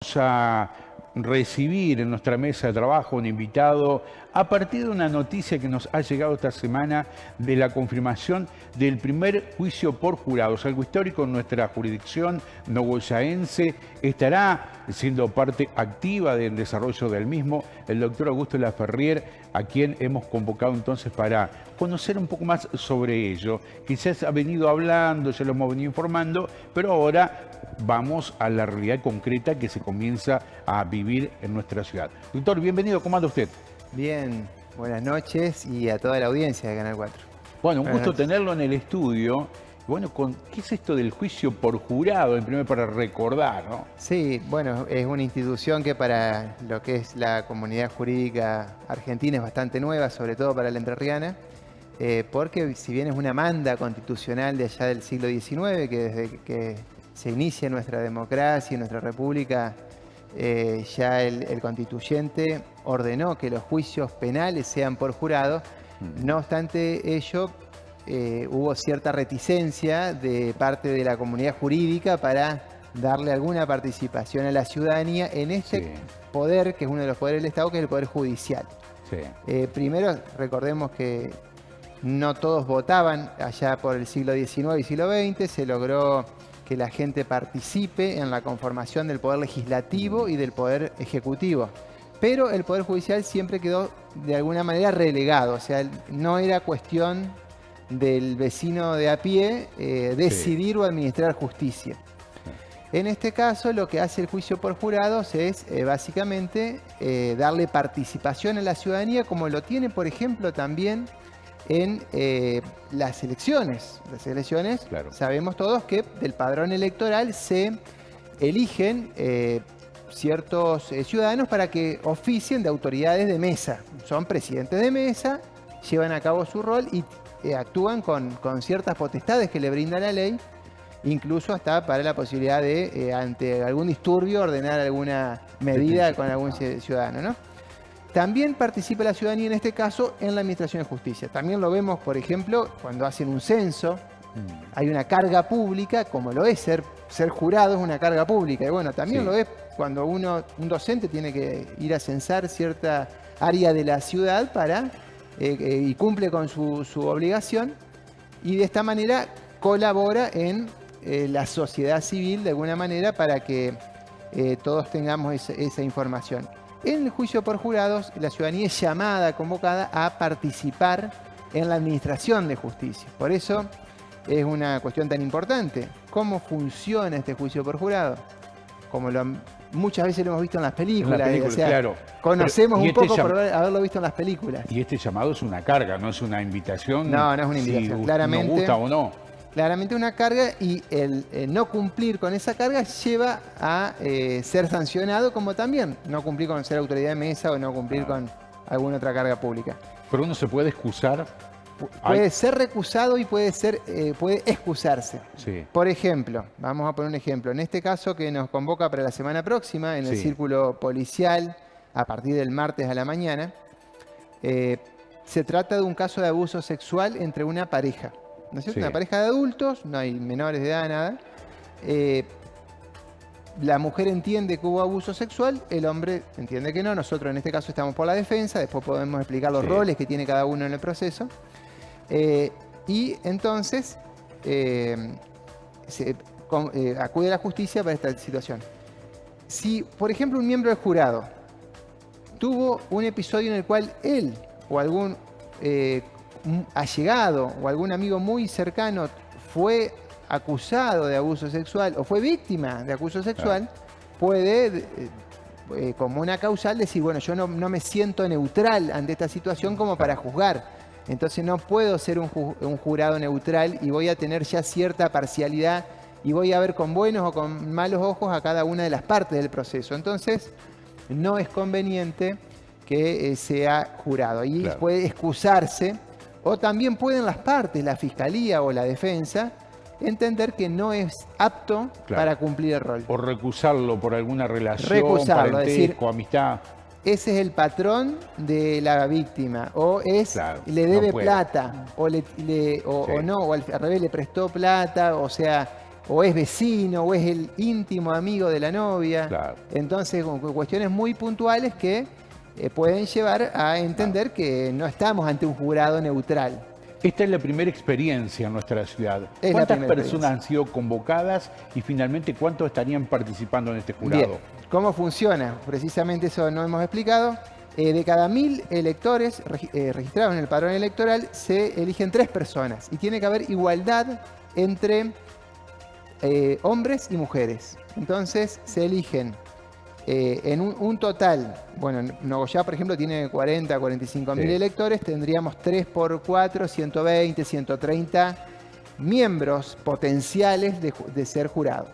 A recibir en nuestra mesa de trabajo un invitado a partir de una noticia que nos ha llegado esta semana de la confirmación del primer juicio por jurados, algo histórico en nuestra jurisdicción nogoyaense. Estará siendo parte activa del desarrollo del mismo el doctor Augusto Laferrier, a quien hemos convocado entonces para conocer un poco más sobre ello. Quizás ha venido hablando, ya lo hemos venido informando, pero ahora vamos a la realidad concreta que se comienza a vivir en nuestra ciudad. Doctor, bienvenido, ¿cómo anda usted? Bien, buenas noches y a toda la audiencia de Canal 4. Bueno, un gusto tenerlo en el estudio. Bueno, ¿qué es esto del juicio por jurado? En primer para recordar, ¿no? Sí, bueno, es una institución que para lo que es la comunidad jurídica argentina es bastante nueva, sobre todo para la entrerriana, porque si bien es una manda constitucional de allá del siglo XIX, que desde que se inicia nuestra democracia y nuestra república, ya el constituyente ordenó que los juicios penales sean por jurado. No obstante ello, hubo cierta reticencia de parte de la comunidad jurídica para darle alguna participación a la ciudadanía en este poder, que es uno de los poderes del Estado, que es el poder judicial. Primero, recordemos que no todos votaban allá por el siglo XIX y siglo XX, se logró que la gente participe en la conformación del poder legislativo y del poder ejecutivo. Pero el poder judicial siempre quedó de alguna manera relegado, o sea, no era cuestión del vecino de a pie decidir o administrar justicia. En este caso, lo que hace el juicio por jurados es básicamente darle participación a la ciudadanía, como lo tiene, por ejemplo, también en las elecciones. Las elecciones, claro, sabemos todos que del padrón electoral se eligen ciertos ciudadanos para que oficien de autoridades de mesa. Son presidentes de mesa, llevan a cabo su rol y actúan con ciertas potestades que le brinda la ley, incluso hasta para la posibilidad de, ante algún disturbio, ordenar alguna medida con algún ciudadano, ¿no? También participa la ciudadanía en este caso en la administración de justicia. También lo vemos, por ejemplo, cuando hacen un censo. Hay una carga pública, como lo es ser jurado, es una carga pública. Y bueno, también lo es cuando un docente tiene que ir a censar cierta área de la ciudad y cumple con su obligación. Y de esta manera colabora en la sociedad civil de alguna manera para que todos tengamos esa información. En el juicio por jurados, la ciudadanía es llamada, convocada a participar en la administración de justicia. Por eso es una cuestión tan importante. ¿Cómo funciona este juicio por jurado? Como muchas veces lo hemos visto en las películas. O sea, claro. Conocemos un poco por haberlo visto en las películas. Y este llamado es una carga, no es una invitación. No, no es una invitación. Si claramente, nos gusta o no. Claramente una carga, y el no cumplir con esa carga lleva a ser sancionado, como también no cumplir con ser autoridad de mesa o no cumplir con alguna otra carga pública. Pero uno se puede excusar. Puede ser recusado y puede excusarse. Sí. Por ejemplo, vamos a poner un ejemplo. En este caso que nos convoca para la semana próxima, en el círculo policial, a partir del martes a la mañana, se trata de un caso de abuso sexual entre una pareja. ¿No es cierto? Una pareja de adultos, no hay menores de edad, nada. La mujer entiende que hubo abuso sexual, el hombre entiende que no. Nosotros en este caso estamos por la defensa, después podemos explicar los roles que tiene cada uno en el proceso. Y entonces acude a la justicia para esta situación. Si, por ejemplo, un miembro del jurado tuvo un episodio en el cual él o algún allegado o algún amigo muy cercano fue acusado de abuso sexual o fue víctima de abuso sexual, puede, como una causal, decir, bueno, yo no me siento neutral ante esta situación como para juzgar. Entonces no puedo ser un jurado neutral y voy a tener ya cierta parcialidad y voy a ver con buenos o con malos ojos a cada una de las partes del proceso. Entonces no es conveniente que sea jurado. Y puede excusarse. O también pueden las partes, la fiscalía o la defensa, entender que no es apto para cumplir el rol. O recusarlo por alguna relación, parentesco, decir, amistad. Ese es el patrón de la víctima, o le debe plata, o no, o al revés le prestó plata, o sea, o es vecino, o es el íntimo amigo de la novia. Claro. Entonces, cuestiones muy puntuales que pueden llevar a entender que no estamos ante un jurado neutral. Esta es la primera experiencia en nuestra ciudad. Es la ¿Cuántas primera personas han sido convocadas y finalmente cuántos estarían participando en este jurado? Bien, ¿cómo funciona? Precisamente eso no hemos explicado. De cada 1000 electores registrados en el padrón electoral, se eligen 3 personas y tiene que haber igualdad entre hombres y mujeres. Entonces se eligen en un total, bueno, Nogoyá, por ejemplo, tiene 40, 45 mil electores, tendríamos 3 por 4, 120, 130 miembros potenciales de ser jurado.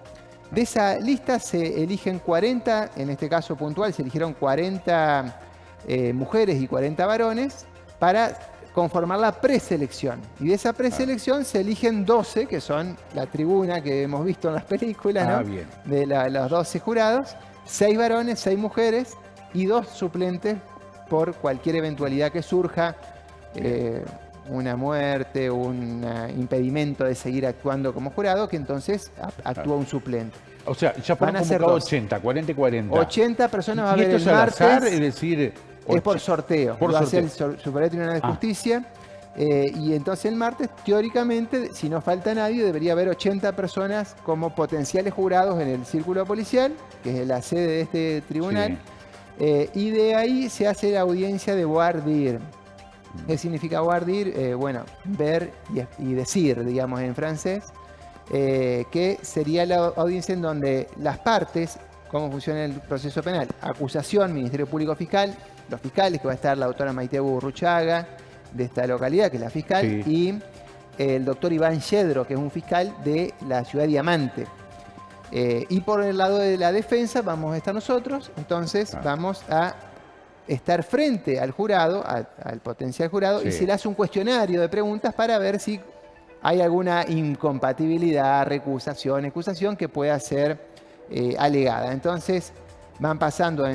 De esa lista se eligen 40, en este caso puntual, se eligieron 40 mujeres y 40 varones para conformar la preselección. Y de esa preselección se eligen 12, que son la tribuna que hemos visto en las películas, ¿no? Bien. De los 12 jurados, 6 varones, 6 mujeres y 2 suplentes por cualquier eventualidad que surja, una muerte, un impedimento de seguir actuando como jurado, que entonces actúa un suplente. O sea, ya fueron Van a ser convocados 12. 80, 40 y 40. 80 personas va a ¿Y haber esto el es al martes. azar? Es decir, Es por sorteo. Por Lo hace el sorteo. Superior Tribunal de Justicia. Y entonces el martes, teóricamente, si no falta nadie, debería haber 80 personas como potenciales jurados en el círculo policial, que es la sede de este tribunal. Y de ahí se hace la audiencia de voir dire. ¿Qué significa voir dire? Bueno, ver y decir, digamos en francés, que sería la audiencia en donde las partes, cómo funciona el proceso penal, acusación, Ministerio Público Fiscal, los fiscales, que va a estar la doctora Maite Burruchaga, de esta localidad, que es la fiscal, y el doctor Iván Yedro, que es un fiscal de la ciudad Diamante. Y por el lado de la defensa vamos a estar nosotros, entonces vamos a estar frente al jurado, al potencial jurado, y se le hace un cuestionario de preguntas para ver si hay alguna incompatibilidad, recusación, excusación que pueda ser alegada. Entonces van pasando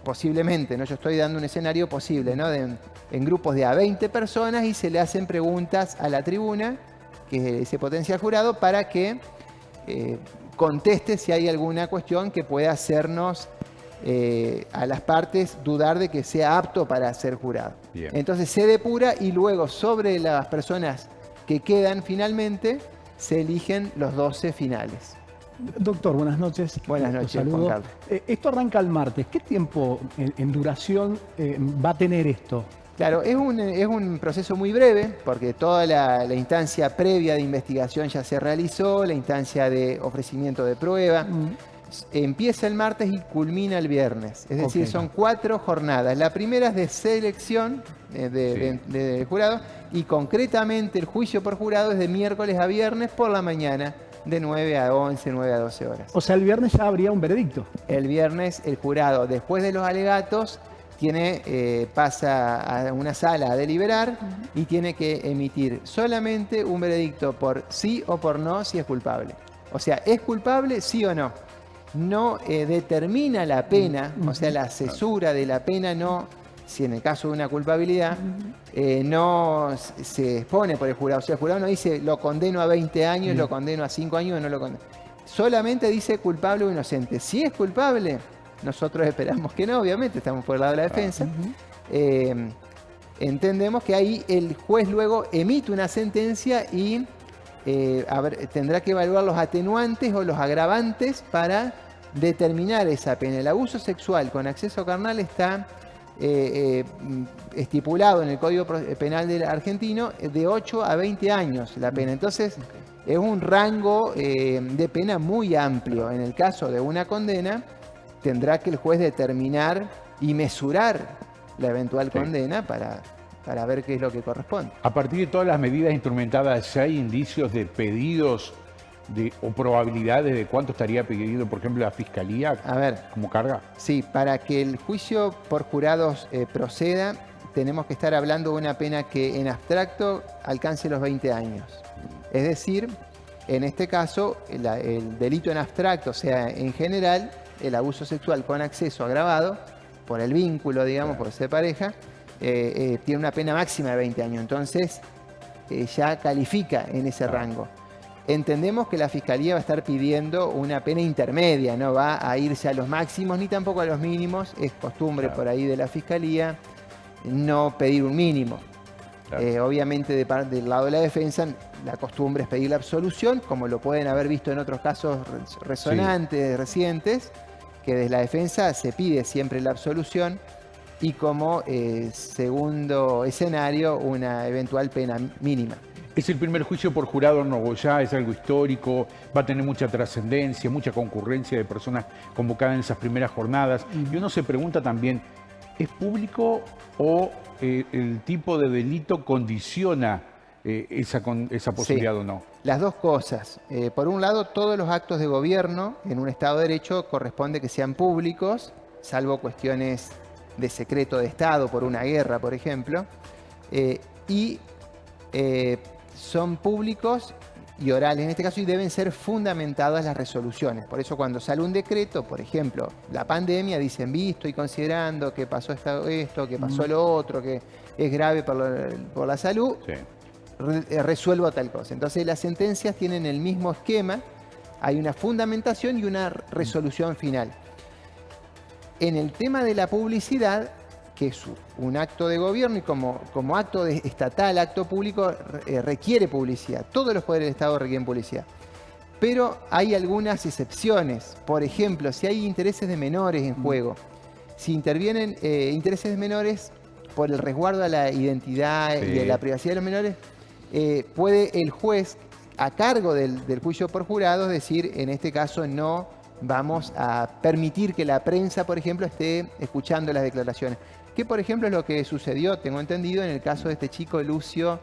posiblemente, ¿no? Yo estoy dando un escenario posible, ¿no? En grupos de a 20 personas y se le hacen preguntas a la tribuna, que es ese potencial jurado, para que conteste si hay alguna cuestión que pueda hacernos a las partes dudar de que sea apto para ser jurado. Bien. Entonces se depura y luego sobre las personas que quedan finalmente se eligen los 12 finales. Doctor, buenas noches. Buenas noches, Saludo. Juan Carlos. Esto arranca el martes. ¿Qué tiempo en duración va a tener esto? Claro, es un proceso muy breve porque toda la instancia previa de investigación ya se realizó, la instancia de ofrecimiento de prueba. Empieza el martes y culmina el viernes. Es decir, son 4 jornadas. La primera es de selección de jurado y concretamente el juicio por jurado es de miércoles a viernes por la mañana, de 9 a 11, 9 a 12 horas. O sea, el viernes ya habría un veredicto. El viernes el jurado, después de los alegatos, pasa a una sala a deliberar y tiene que emitir solamente un veredicto por sí o por no si es culpable. O sea, ¿es culpable sí o no? No determina la pena, o sea, la cesura de la pena no, si en el caso de una culpabilidad, no se expone por el jurado. O sea, el jurado no dice lo condeno a 20 años, lo condeno a 5 años, no lo condeno. Solamente dice culpable o inocente. Si es culpable, nosotros esperamos que no, obviamente, estamos por el lado de la defensa. Entendemos que ahí el juez luego emite una sentencia y tendrá que evaluar los atenuantes o los agravantes para determinar esa pena. El abuso sexual con acceso carnal está estipulado en el Código Penal argentino de 8 a 20 años la pena. Entonces, es un rango de pena muy amplio. En el caso de una condena, tendrá que el juez determinar y mesurar la eventual condena para ver qué es lo que corresponde. A partir de todas las medidas instrumentadas, ¿hay indicios de pedidos o probabilidades de cuánto estaría pidiendo, por ejemplo, la Fiscalía como carga? Sí, para que el juicio por jurados proceda, tenemos que estar hablando de una pena que en abstracto alcance los 20 años. Es decir, en este caso, el delito en abstracto, o sea, en general, el abuso sexual con acceso agravado, por el vínculo, digamos, por ser pareja, tiene una pena máxima de 20 años. Entonces, ya califica en ese rango. entendemos que la Fiscalía va a estar pidiendo una pena intermedia, no va a irse a los máximos ni tampoco a los mínimos. Es costumbre por ahí de la Fiscalía no pedir un mínimo. Claro. Obviamente del lado de la defensa la costumbre es pedir la absolución, como lo pueden haber visto en otros casos resonantes, recientes, que desde la defensa se pide siempre la absolución y como segundo escenario una eventual pena mínima. Es el primer juicio por jurado en Nogoyá, es algo histórico, va a tener mucha trascendencia, mucha concurrencia de personas convocadas en esas primeras jornadas. Y uno se pregunta también, ¿es público o el tipo de delito condiciona esa posibilidad o no? Las dos cosas. Por un lado, todos los actos de gobierno en un Estado de Derecho corresponde que sean públicos, salvo cuestiones de secreto de Estado por una guerra, por ejemplo, son públicos y orales en este caso y deben ser fundamentadas las resoluciones. Por eso cuando sale un decreto, por ejemplo, la pandemia, dicen visto y considerando que pasó esto, que pasó lo otro, que es grave por la salud, resuelvo tal cosa. Entonces las sentencias tienen el mismo esquema, hay una fundamentación y una resolución final. En el tema de la publicidad, que es un acto de gobierno y como acto estatal, acto público, requiere publicidad. Todos los poderes del Estado requieren publicidad. Pero hay algunas excepciones. Por ejemplo, si hay intereses de menores en juego, si intervienen intereses de menores por el resguardo a la identidad y de la privacidad de los menores, puede el juez, a cargo del juicio por jurados, decir, en este caso no vamos a permitir que la prensa, por ejemplo, esté escuchando las declaraciones. Que, por ejemplo, es lo que sucedió, tengo entendido, en el caso de este chico Lucio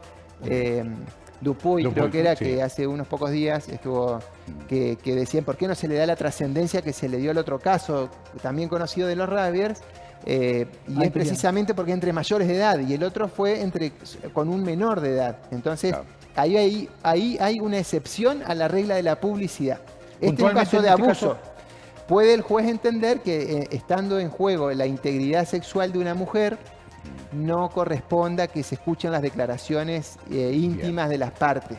Dupuy, creo que era, que hace unos pocos días estuvo, que decían, ¿por qué no se le da la trascendencia que se le dio al otro caso, también conocido de los Raviers? Y es precisamente porque entre mayores de edad, y el otro fue con un menor de edad. Entonces, ahí hay una excepción a la regla de la publicidad. Este es un caso de abuso. Puede el juez entender que estando en juego la integridad sexual de una mujer, no corresponda que se escuchen las declaraciones íntimas de las partes.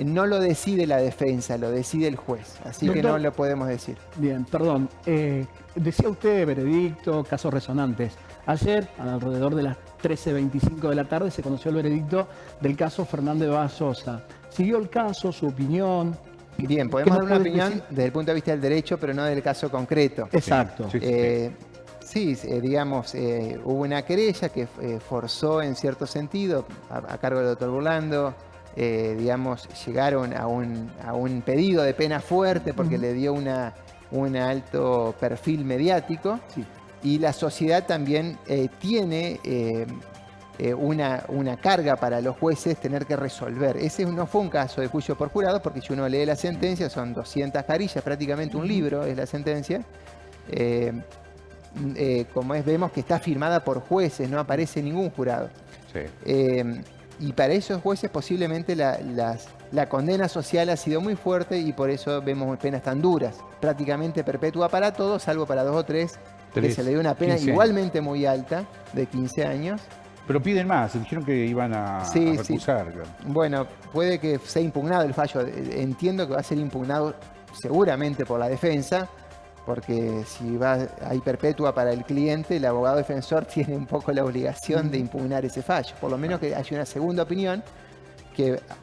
No lo decide la defensa, lo decide el juez. Así que no lo podemos decir. Bien, perdón. Decía usted veredicto, casos resonantes. Ayer, alrededor de las 13:25 de la tarde, se conoció el veredicto del caso Fernández Vaz Sosa. ¿Siguió el caso, su opinión? Bien, podemos dar una opinión desde el punto de vista del derecho, pero no del caso concreto. Exacto. Sí, digamos, hubo una querella que forzó en cierto sentido, a cargo del doctor Burlando, digamos, llegaron a un pedido de pena fuerte porque le dio un alto perfil mediático. Sí. Y la sociedad también tiene una carga para los jueces tener que resolver. Ese no fue un caso de juicio por jurado, porque si uno lee la sentencia, son 200 carillas, prácticamente un libro es la sentencia. Vemos que está firmada por jueces, no aparece ningún jurado. Y para esos jueces posiblemente la condena social ha sido muy fuerte y por eso vemos penas tan duras. Prácticamente perpetua para todos, salvo para 2 o 3, que se le dio una pena igualmente muy alta, de 15 años. Pero piden más, dijeron que iban a recusar. Claro. Bueno, puede que sea impugnado el fallo. Entiendo que va a ser impugnado seguramente por la defensa, porque si hay perpetua para el cliente, el abogado defensor tiene un poco la obligación de impugnar ese fallo. Por lo menos que haya una segunda opinión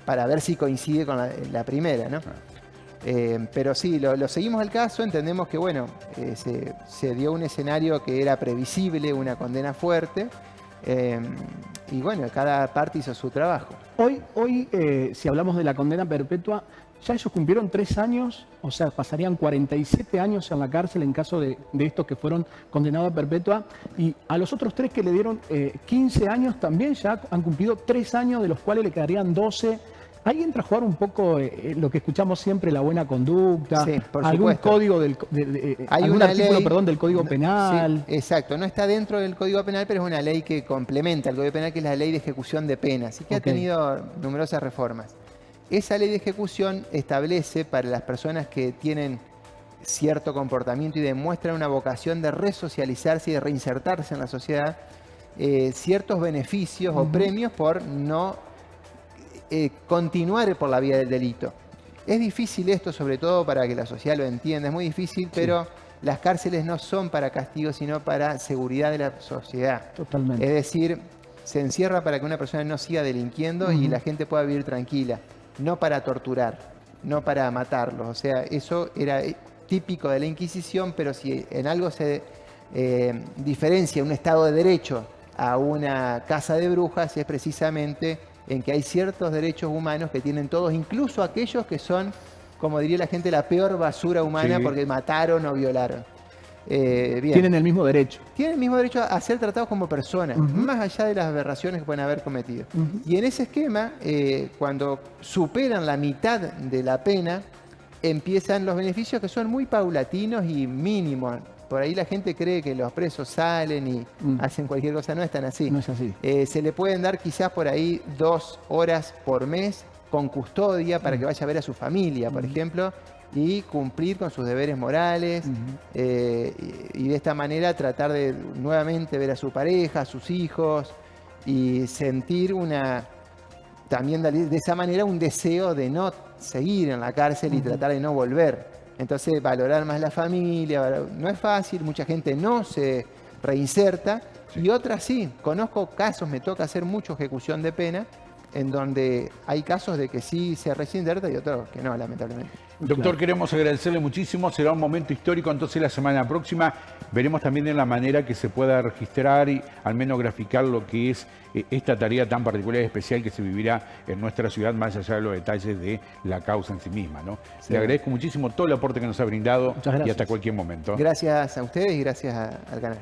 para ver si coincide con la primera, ¿no? Pero sí, lo seguimos el caso, entendemos que bueno, se dio un escenario que era previsible, una condena fuerte. Y bueno, cada parte hizo su trabajo. Hoy si hablamos de la condena perpetua, ya ellos cumplieron 3 años, o sea, pasarían 47 años en la cárcel en caso de estos que fueron condenados a perpetua. Y a los otros 3 que le dieron 15 años también ya han cumplido 3 años, de los cuales le quedarían 12. Ahí entra a jugar un poco lo que escuchamos siempre, la buena conducta, algún código algún artículo del Código Penal. Sí, exacto, no está dentro del Código Penal, pero es una ley que complementa el Código Penal, que es la Ley de Ejecución de Penas, y que ha tenido numerosas reformas. Esa ley de ejecución establece para las personas que tienen cierto comportamiento y demuestran una vocación de resocializarse y de reinsertarse en la sociedad, ciertos beneficios o premios por no continuar por la vía del delito. Es difícil esto, sobre todo para que la sociedad lo entienda, es muy difícil, pero las cárceles no son para castigo, sino para seguridad de la sociedad. Totalmente. Es decir, se encierra para que una persona no siga delinquiendo y la gente pueda vivir tranquila, no para torturar, no para matarlos. O sea, eso era típico de la Inquisición, pero si en algo se diferencia un Estado de Derecho a una casa de brujas, es precisamente en que hay ciertos derechos humanos que tienen todos, incluso aquellos que son, como diría la gente, la peor basura humana porque mataron o violaron. Bien. Tienen el mismo derecho. Tienen el mismo derecho a ser tratados como personas, más allá de las aberraciones que pueden haber cometido. Y en ese esquema, cuando superan la mitad de la pena, empiezan los beneficios que son muy paulatinos y mínimos. Por ahí la gente cree que los presos salen y hacen cualquier cosa. No es tan así. No es así. Se le pueden dar quizás por ahí 2 horas por mes con custodia para que vaya a ver a su familia, por ejemplo, y cumplir con sus deberes morales y de esta manera tratar de nuevamente ver a su pareja, a sus hijos y sentir también de esa manera un deseo de no seguir en la cárcel y tratar de no volver. Entonces valorar más la familia, no es fácil, mucha gente no se reinserta y otras sí. Conozco casos, me toca hacer mucha ejecución de pena en donde hay casos de que sí se reinserta y otros que no, lamentablemente. Doctor, queremos agradecerle muchísimo. Será un momento histórico, entonces la semana próxima veremos también en la manera que se pueda registrar y al menos graficar lo que es esta tarea tan particular y especial que se vivirá en nuestra ciudad, más allá de los detalles de la causa en sí misma, ¿no? Sí. Le agradezco muchísimo todo el aporte que nos ha brindado Muchas gracias. y hasta cualquier momento. Gracias a ustedes y gracias al canal.